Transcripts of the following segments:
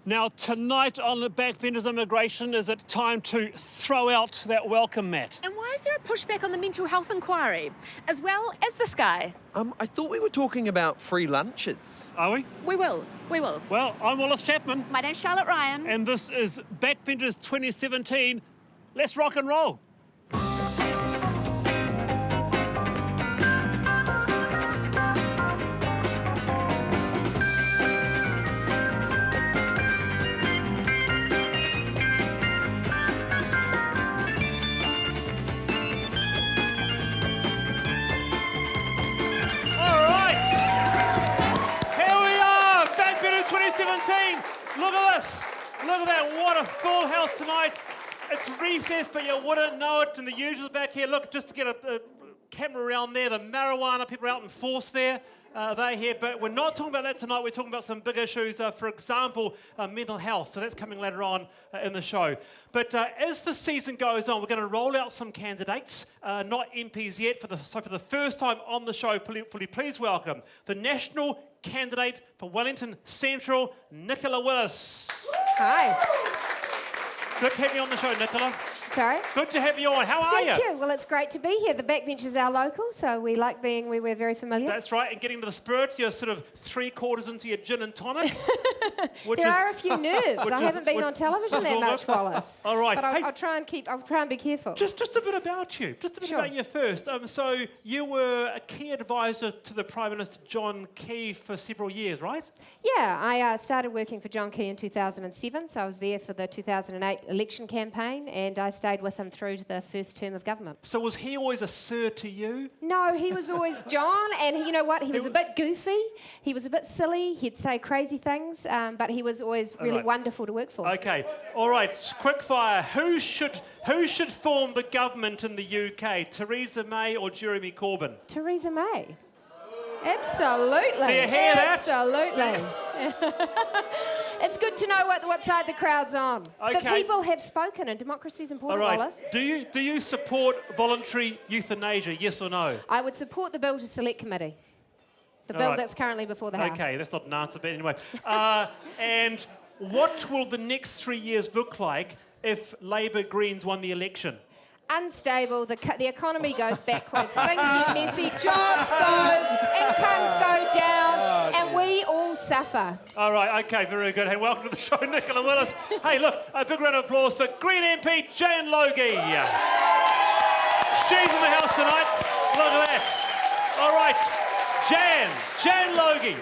Now, tonight on the Backbenchers Immigration, is it time to throw out that welcome mat? And why is there a pushback on the mental health inquiry, as well as this guy? I thought we were talking about free lunches. Are we? We will. Well, I'm Wallace Chapman. My name's Charlotte Ryan. And this is Backbenchers 2017. Let's rock and roll. Look at this. Look at that. What a full house tonight. It's recess, but you wouldn't know it. And the usual back here. Look, just to get a camera around there, the marijuana people are out in force there. They're here, but we're not talking about that tonight. We're talking about some big issues, for example, mental health. So that's coming later on in the show. But as the season goes on, we're going to roll out some candidates, not MPs yet. So for the first time on the show, please welcome the national candidate for Wellington Central, Nicola Willis. Hi. Good to have you on the show, Nicola. Sorry? Good to have you on. How are you? Thank you. Well, it's great to be here. The Backbench is our local, so we like being where we're very familiar. That's right. And getting to the spirit, you're sort of 3/4 into your gin and tonic. There are a few nerves. I haven't been on television that much, Wallace. All right. But I'll try and be careful. Just a bit about you. Just a bit about you first. So you were a key advisor to the Prime Minister John Key for several years, right? Yeah, I started working for John Key in 2007, so I was there for the 2008 election campaign, and I stayed with him through to the first term of government. So was he always a sir to you? No, he was always John, and you know what? He was a bit goofy. He was a bit silly. He'd say crazy things, but he was always really wonderful to work for. Okay, all right. Quick fire. Who should form the government in the UK? Theresa May or Jeremy Corbyn? Theresa May. Absolutely. Do you hear that? Absolutely. It's good to know what side the crowd's on. Okay. The people have spoken, and democracy is important, all right. Wallace. Do you support voluntary euthanasia, yes or no? I would support the bill to select committee. The bill that's currently before the House. Okay, that's not an answer, but anyway. And what will the next 3 years look like if Labour Greens won the election? Unstable, the economy goes backwards, things get messy, jobs go, incomes go down, and we all suffer. All right, okay, very good. Hey, welcome to the show, Nicola Willis. Hey, look, a big round of applause for Green MP Jane Logie. She's in the house tonight. Look at that. All right, Jane Logie.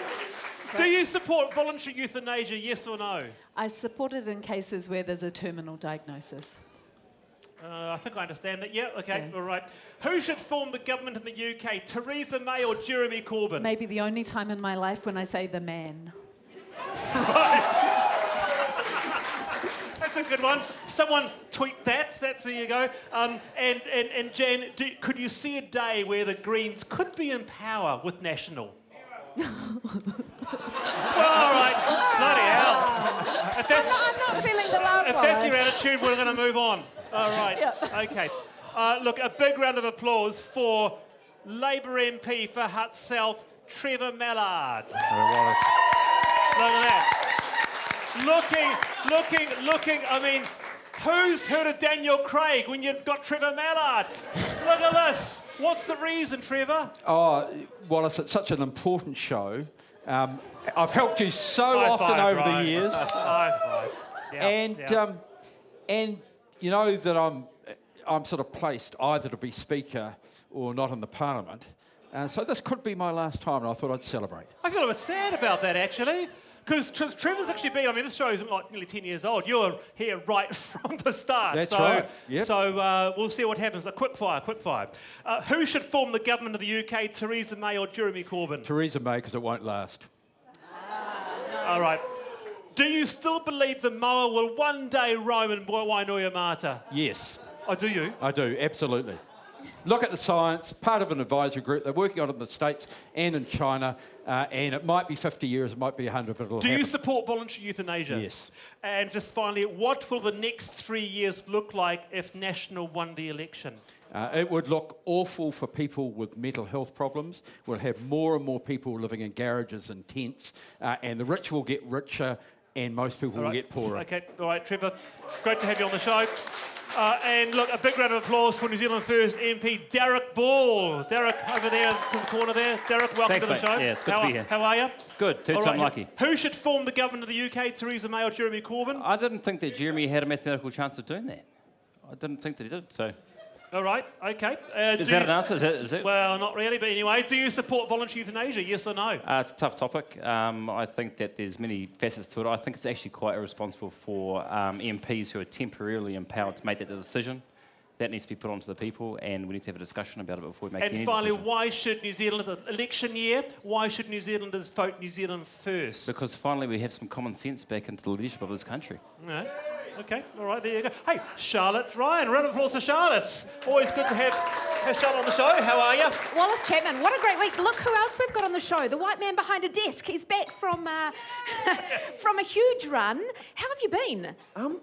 Do you support voluntary euthanasia, yes or no? I support it in cases where there's a terminal diagnosis. I think I understand that. Yeah, okay, all right. Who should form the government in the UK, Theresa May or Jeremy Corbyn? Maybe the only time in my life when I say the man. Right. That's a good one. Someone tweet that. There you go. And Jan, could you see a day where the Greens could be in power with National? Well, all right. Bloody hell. I'm not feeling the love. If that's your attitude, we're going to move on. All right. Yeah. Okay. Look, a big round of applause for Labour MP for Hutt South, Trevor Mallard. Look at that. Looking. I mean, who's heard of Daniel Craig when you've got Trevor Mallard? Look at this. What's the reason, Trevor? Oh, Wallace, it's such an important show. I've helped you so often over the years. High five. Yeah, and you know that I'm sort of placed either to be Speaker or not in the Parliament. So this could be my last time, and I thought I'd celebrate. I feel a bit sad about that, actually. Because Trevor's actually been, this show's like nearly 10 years old. You're here right from the start. That's right. Yep. So we'll see what happens. Quick fire. Who should form the government of the UK, Theresa May or Jeremy Corbyn? Theresa May, because it won't last. Nice. All right. Do you still believe the moa will one day roam in Wainoia-Mata? Yes. Oh, do you? I do, absolutely. Look at the science, part of an advisory group. They're working on it in the States and in China, and it might be 50 years, it might be 100, but it'll happen. Do you support voluntary euthanasia? Yes. And just finally, what will the next 3 years look like if National won the election? It would look awful for people with mental health problems. We'll have more and more people living in garages and tents, and the rich will get richer, and most people will get poorer. Okay, all right, Trevor, great to have you on the show. And look, a big round of applause for New Zealand First MP Darroch Ball. Darroch, over there in the corner there. Darroch, welcome Thanks, to the mate. show. Yeah, it's good to be here. How are you? Good, third All time right, lucky. Who should form the government of the UK, Theresa May or Jeremy Corbyn? I didn't think that Jeremy had a mathematical chance of doing that. I didn't think that he did, so... All right, okay. Is that an answer? Is it? Well, not really, but anyway, do you support voluntary euthanasia, yes or no? It's a tough topic. I think that there's many facets to it. I think it's actually quite irresponsible for MPs who are temporarily empowered to make that decision. That needs to be put onto the people, and we need to have a discussion about it before we make any decision. And finally, why should New Zealanders, election year, why should New Zealanders vote New Zealand first? Because finally we have some common sense back into the leadership of this country. Yeah. Okay, all right, there you go. Hey, Charlotte Ryan, round of applause for Charlotte. Always good to have Charlotte on the show. How are you? Wallace Chapman, what a great week. Look who else we've got on the show. The white man behind a desk. He's back from from a huge run. How have you been?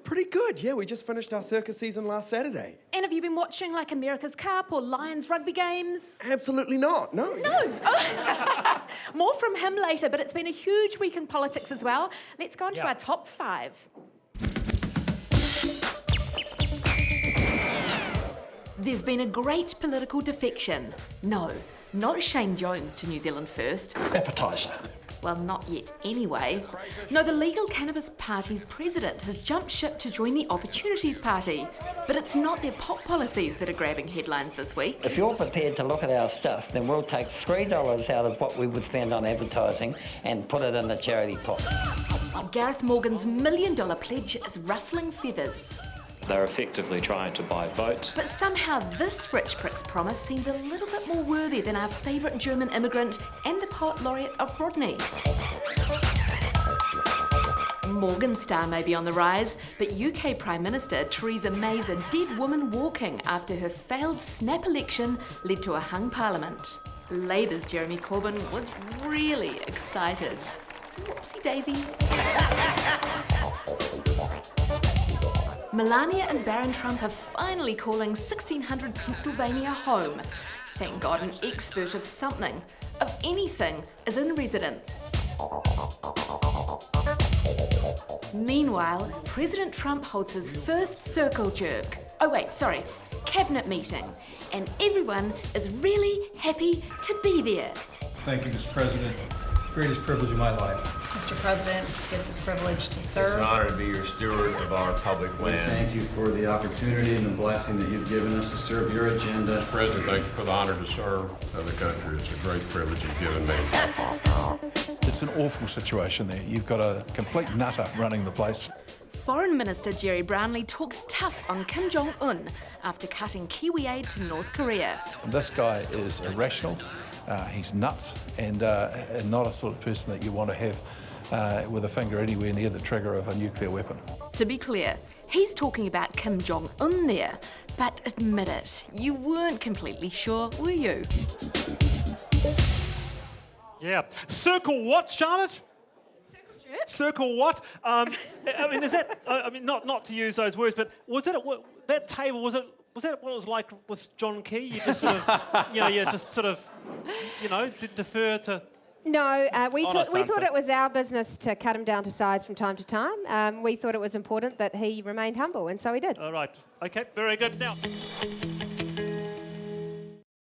Pretty good. Yeah, we just finished our circus season last Saturday. And have you been watching like America's Cup or Lions rugby games? Absolutely not. No. No. Oh. More from him later, but it's been a huge week in politics as well. Let's go on to our top 5. There's been a great political defection. No, not Shane Jones to New Zealand First. Appetizer. Well, not yet anyway. No, the Legal Cannabis Party's president has jumped ship to join the Opportunities Party. But it's not their pop policies that are grabbing headlines this week. If you're prepared to look at our stuff, then we'll take $3 out of what we would spend on advertising and put it in the charity pot. Gareth Morgan's $1 million pledge is ruffling feathers. They're effectively trying to buy votes. But somehow this rich prick's promise seems a little bit more worthy than our favourite German immigrant and the poet laureate of Rodney. Morgan star may be on the rise, but UK Prime Minister Theresa May's a dead woman walking after her failed snap election led to a hung parliament. Labour's Jeremy Corbyn was really excited. Whoopsie daisy. Melania and Baron Trump are finally calling 1600 Pennsylvania home. Thank God an expert of something, of anything, is in residence. Meanwhile, President Trump holds his first circle jerk. Cabinet meeting. And everyone is really happy to be there. Thank you, Mr. President. Greatest privilege of my life. Mr. President, it's a privilege to serve. It's an honor to be your steward of our public land. Thank you for the opportunity and the blessing that you've given us to serve your agenda. Mr. President, thank you for the honor to serve the country. It's a great privilege you've given me. It's an awful situation there. You've got a complete nutter running the place. Foreign Minister Jerry Brownlee talks tough on Kim Jong-un after cutting Kiwi aid to North Korea. This guy is irrational, he's nuts, and not a sort of person that you want to have with a finger anywhere near the trigger of a nuclear weapon. To be clear, he's talking about Kim Jong-un there, but admit it, you weren't completely sure, were you? Yeah. Circle what, Charlotte? Circle what? I mean, is that? I mean, not to use those words, but was that that table? Was that what it was like with John Key? You just sort of, defer to. No, we thought it was our business to cut him down to size from time to time. We thought it was important that he remained humble, and so he did. All right. Okay. Very good. Now.